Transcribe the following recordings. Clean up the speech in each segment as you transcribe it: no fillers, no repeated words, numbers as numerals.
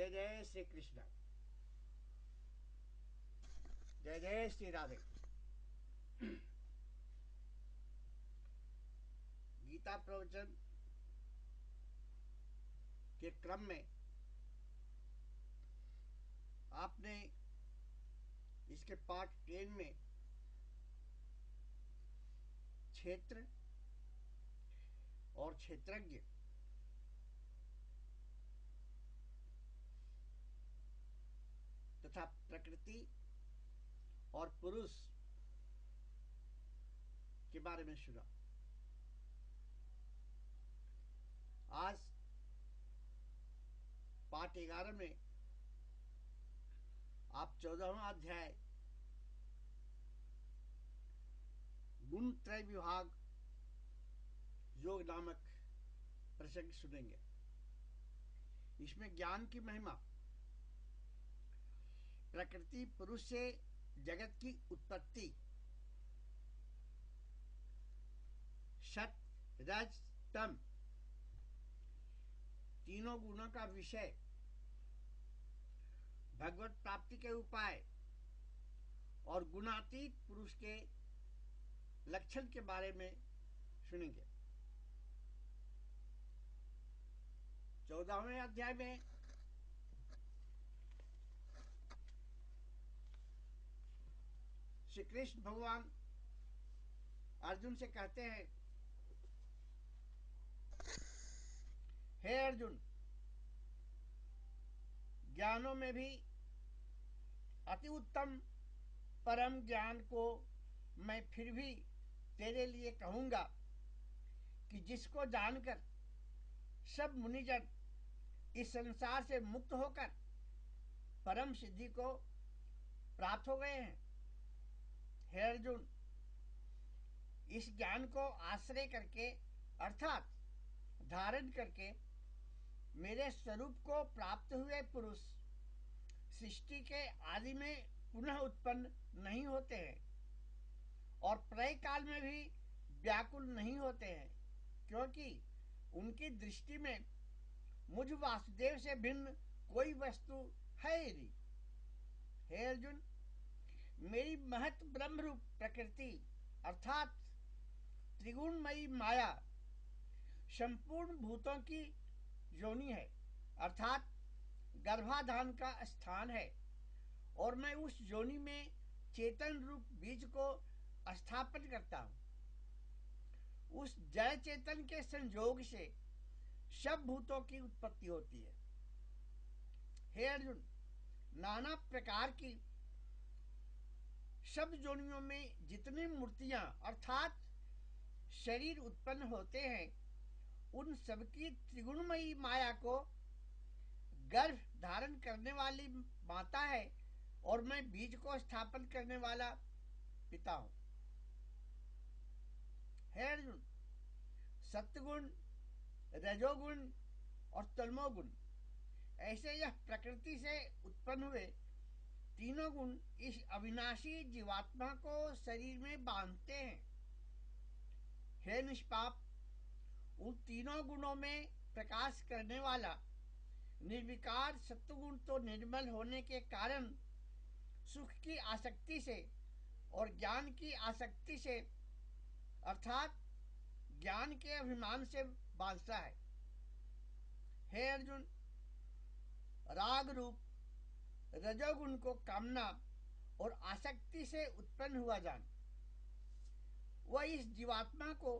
जय जय श्री कृष्ण, जय जय श्री राधे। गीता प्रवचन के क्रम में आपने इसके पार्ट 10 में क्षेत्र और क्षेत्रज्ञ तथा प्रकृति और पुरुष के बारे में सुना। आज पाठ 11 में आप 14वां अध्याय गुण त्रय विभाग योग नामक प्रसंग सुनेंगे। इसमें ज्ञान की महिमा, प्रकृति पुरुष से जगत की उत्पत्ति, सत रज तम तीनों गुणों का विषय, भगवत प्राप्ति के उपाय और गुणातीत पुरुष के लक्षण के बारे में सुनेंगे। 14वें अध्याय में श्री कृष्ण भगवान अर्जुन से कहते हैं, हे अर्जुन, ज्ञानों में भी अति उत्तम परम ज्ञान को मैं फिर भी तेरे लिए कहूंगा कि जिसको जानकर सब मुनिजन इस संसार से मुक्त होकर परम सिद्धि को प्राप्त हो गए हैं। हे अर्जुन, इस ज्ञान को आश्रय करके अर्थात धारण करके मेरे स्वरूप को प्राप्त हुए पुरुष सृष्टि के आदि में पुनः उत्पन्न नहीं होते हैं और प्रलय काल में भी व्याकुल नहीं होते हैं, क्योंकि उनकी दृष्टि में मुझ वासुदेव से भिन्न कोई वस्तु है ही नहीं। हे अर्जुन, मेरी महत ब्रह्म रूप प्रकृति अर्थात त्रिगुणमयी माया संपूर्ण भूतों की योनि है, अर्थात गर्भाधान का स्थान है, और मैं उस योनि में चेतन रूप बीज को स्थापन करता हूं। उस जय चेतन के संयोग से सब भूतों की उत्पत्ति होती है। हे अर्जुन, नाना प्रकार की सब योनियों में जितनी मूर्तियां अर्थात शरीर उत्पन्न होते हैं, उन सबकी त्रिगुणमयी माया को गर्भ धारण करने वाली माता है और मैं बीज को स्थापन करने वाला पिता हूं। हे अर्जुन, सत्वगुण, रजोगुण और तमोगुण ऐसे यह प्रकृति से उत्पन्न हुए तीनों गुण इस अविनाशी जीवात्मा को शरीर में बांधते हैं। हे निष्पाप, उन तीनों गुणों में प्रकाश करने वाला निर्विकार सत्वगुण तो निर्मल होने के कारण सुख की आसक्ति से और ज्ञान की आसक्ति से अर्थात ज्ञान के अभिमान से बांधता है। हे अर्जुन, राग रूप रजोगुण को कामना और आसक्ति से उत्पन्न हुआ जान, वह इस जीवात्मा को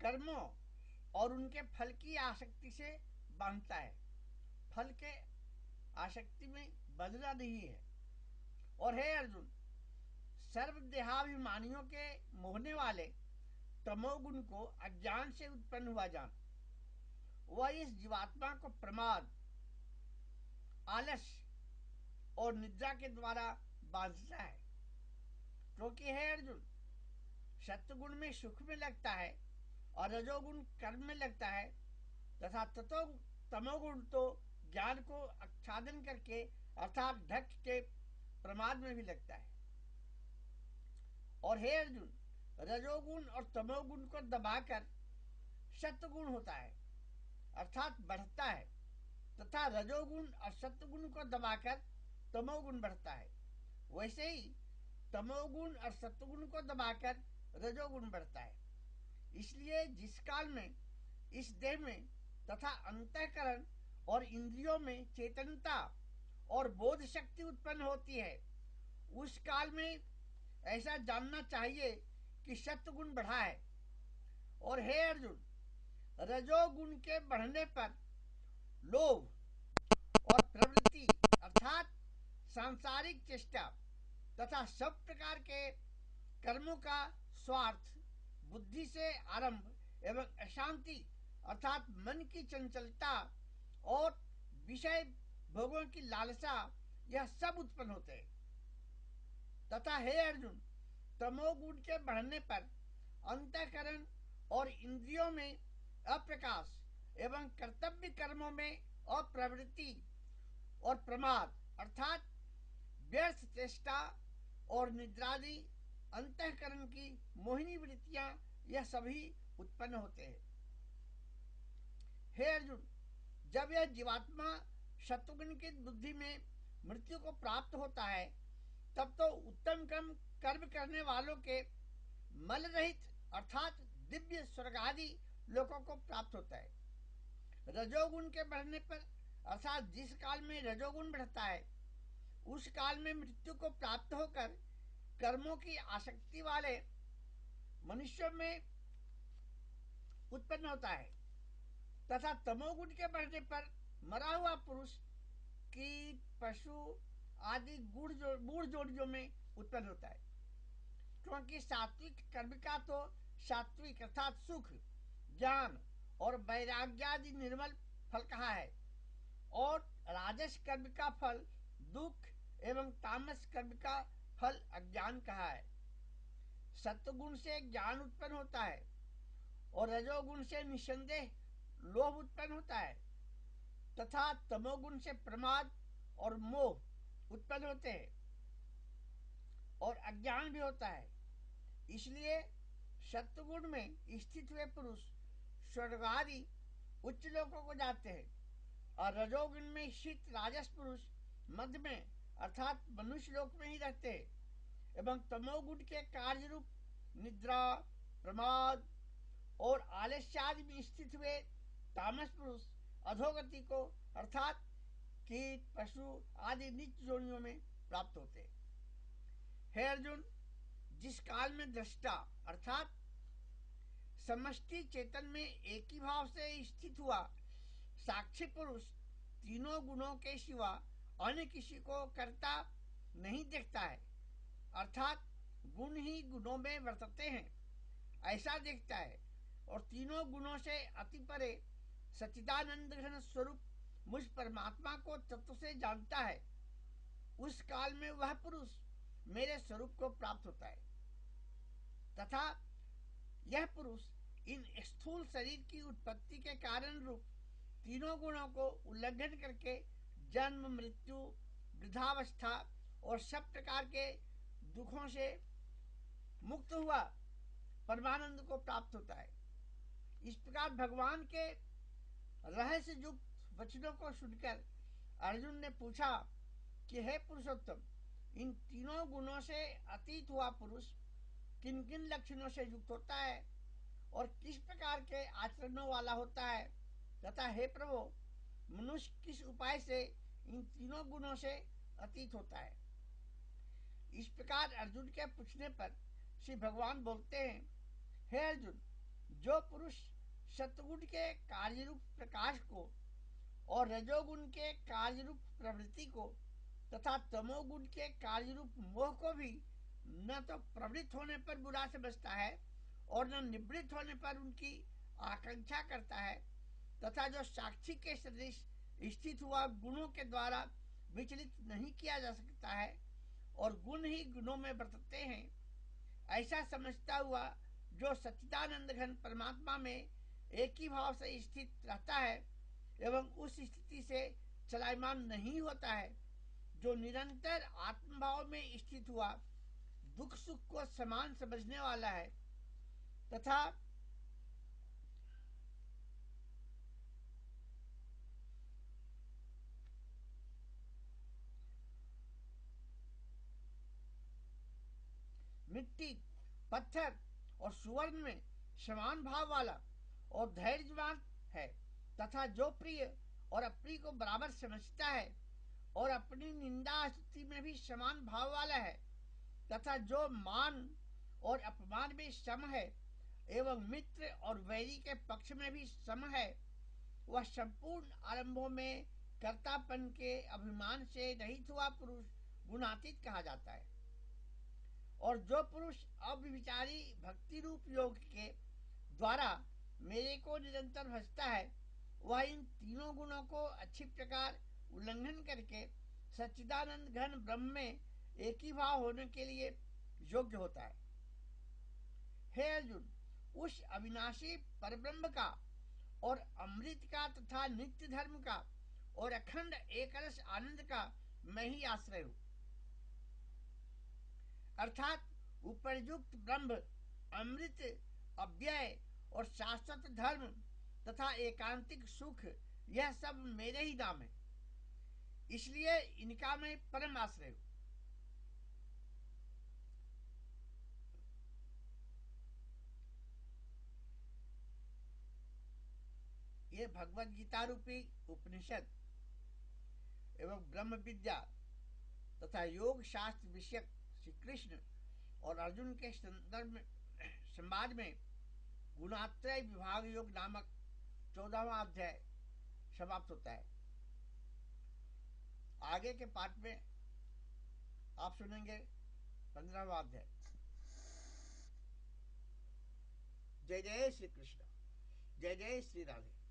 कर्मों और उनके फल की आसक्ति से बांधता है। फल के आसक्ति में बंधना नहीं है। और हे अर्जुन, सर्वदेहाभिमानियों के मोहने वाले तमोगुण को अज्ञान से उत्पन्न हुआ जान, वह इस जीवात्मा को प्रमाद, आलस्य और निद्रा के द्वारा बांधता है। क्योंकि हे अर्जुन, सत्वगुण में सुख में लगता है और रजोगुण कर्म में लगता है तथा तमोगुण तो ज्ञान को आच्छादन करके अर्थात ढक के प्रमाद में भी लगता है। और हे अर्जुन, रजोगुण और तमोगुण को दबाकर सत्वगुण होता है, अर्थात बढ़ता है, तथा रजोगुण और सत्वगुण को दबाकर तमोगुण बढ़ता है। वैसे ही तमोगुण और सत्वगुण को दबाकर रजोगुण बढ़ता है। इसलिए जिस काल में इस देह में तथा अंतःकरण और इंद्रियों में चेतनता और बोध शक्ति उत्पन्न होती है, उस काल में ऐसा जानना चाहिए कि सत्वगुण बढ़ा है। और हे अर्जुन, रजोगुण के बढ़ने पर लोभ और प्रवृत्ति अर्थात सांसारिक चेष्टा तथा सब प्रकार के कर्मों का स्वार्थ, बुद्धि से आरंभ एवं अशांति अर्थात मन की चंचलता और विषय भोगों की लालसा, यह सब उत्पन्न होते हैं। तथा हे अर्जुन, तमोगुण के बढ़ने पर अंतःकरण और इंद्रियों में अप्रकाश एवं कर्तव्य कर्मों में अप्रवृत्ति और प्रमाद अर्थात व्यर्थ चेष्टा और निद्रादि अंतःकरण की मोहिनी वृत्तियां, यह सभी उत्पन्न होते हैं। हे अर्जुन, जब यह जीवात्मा सत्वगुण की बुद्धि में मृत्यु को प्राप्त होता है, तब तो उत्तम कर्म करने वालों के मल रहित अर्थात दिव्य स्वर्ग आदि लोगों को प्राप्त होता है। रजोगुण के बढ़ने पर अर्थात जिस काल में रजोगुण बढ़ता है, उस काल में मृत्यु को प्राप्त होकर कर्मों की आसक्ति वाले मनुष्यों में उत्पन्न होता है। तथा तमोगुण के बढ़ने पर मरा हुआ पुरुष कीट, पशु आदि गूढ़ जोड़ियों में उत्पन्न होता है। क्योंकि सात्विक कर्म का तो सात्विक अर्थात सुख, ज्ञान और वैराग्य आदि निर्मल फल कहा है, और राजस कर्म का फल दुख एवं तामस कर्म का फल अज्ञान कहा है। सत्वगुण से ज्ञान उत्पन्न होता है और रजोगुण से निसंदेह लोभ उत्पन्न होता है, तथा तमोगुण से प्रमाद और मोह उत्पन्न होते हैं और अज्ञान भी होता है। इसलिए सत्वगुण में स्थित हुए पुरुष स्वर्ग आदि उच्च लोकों को जाते हैं, और रजोगुण में स्थित राजस पुरुष मध्य में अर्थात मनुष्य लोक में ही रहते हैं, एवं तमोगुण के कार्य रूप निद्रा, प्रमाद और आलस्य आदि में स्थित हुए तामस पुरुष अधोगति को अर्थात कीट, पशु आदि नीच जोनियों में प्राप्त होते हैं। हे अर्जुन, जिस काल में दृष्टा अर्थात समष्टि चेतन में एक ही भाव से स्थित हुआ साक्षी पुरुष तीनों गुणों के सिवा अन्य किसी को करता नहीं देखता है, अर्थात गुण ही गुणों में वर्तते हैं ऐसा देखता है, और तीनों गुणों से अति परे सच्चिदानंद घन स्वरूप मुझ परमात्मा को तत्व से जानता है, उस काल में वह पुरुष मेरे स्वरूप को प्राप्त होता है। तथा यह पुरुष इन स्थूल शरीर की उत्पत्ति के कारण रूप तीनों गुणों को उल्लंघन करके जन्म, मृत्यु, वृद्धावस्था और सब प्रकार के दुखों से मुक्त हुआ परमानंद को प्राप्त होता है। इस प्रकार भगवान के रहस्य युक्त वचनों को सुनकर अर्जुन ने पूछा कि हे पुरुषोत्तम, इन तीनों गुणों से अतीत हुआ पुरुष किन किन लक्षणों से युक्त होता है और किस प्रकार के आचरणों वाला होता है, तथा हे प्रभु, मनुष्य किस उपाय से इन तीनों गुणों से अतीत होता है। इस प्रकार अर्जुन के पूछने पर श्री भगवान बोलते हैं, हे अर्जुन, जो पुरुष सत्वगुण के कार्य रूप प्रकाश को और रजोगुण के कार्य रूप प्रवृत्ति को तथा तमोगुण के कार्य रूप मोह को भी न तो प्रवृत्त होने पर बुरा समझता है और न निवृत्त होने पर उनकी आकांक्षा करता है, तथा जो साक्षी के सदृश स्थित हुआ गुणों के द्वारा विचलित नहीं किया जा सकता है और गुण ही गुणों में बरतते हैं, ऐसा समझता हुआ जो सच्चिदानंद घन परमात्मा में एक ही भाव से स्थित रहता है एवं उस स्थिति से चलायमान नहीं होता है, जो निरंतर आत्मभाव में स्थित हुआ दुख सुख को समान समझने वाला है, तथा मिट्टी, पत्थर और सुवर्ण में समान भाव वाला और धैर्यवान है, तथा जो प्रिय और अप्रिय को बराबर समझता है और अपनी निंदा स्तुति में भी समान भाव वाला है, तथा जो मान और अपमान में सम है एवं मित्र और वैरी के पक्ष में भी सम है, वह संपूर्ण आरंभों में कर्तापन के अभिमान से रहित हुआ पुरुष गुणातीत कहा जाता है। और जो पुरुष अव्यभिचारी भक्ति रूप योग के द्वारा मेरे को निरंतर भजता है, वह इन तीनों गुणों को अच्छी प्रकार उल्लंघन करके सच्चिदानंद घन ब्रह्म में एक ही भाव होने के लिए योग्य होता है। हे अर्जुन, उस अविनाशी परब्रह्म का और अमृत का तथा नित्य धर्म का और अखंड एक रस आनंद का मैं ही आश्रय हूं। अर्थात उपरयुक्त ब्रह्म, अमृत, अव्यय और शाश्वत धर्म तथा एकांतिक सुख, यह सब मेरे ही नाम है, इसलिए इनका मैं परम आश्रय हूं। ये भगवत गीता रूपी उपनिषद एवं ब्रह्म विद्या तथा योग शास्त्र विषयक श्री कृष्ण और अर्जुन के संदर्भ में संवाद में गुणात्रय विभाग योग नामक 14वां अध्याय समाप्त होता है। आगे के पाठ में आप सुनेंगे 15वां अध्याय। जय जय श्री कृष्ण, जय जय श्री राधे।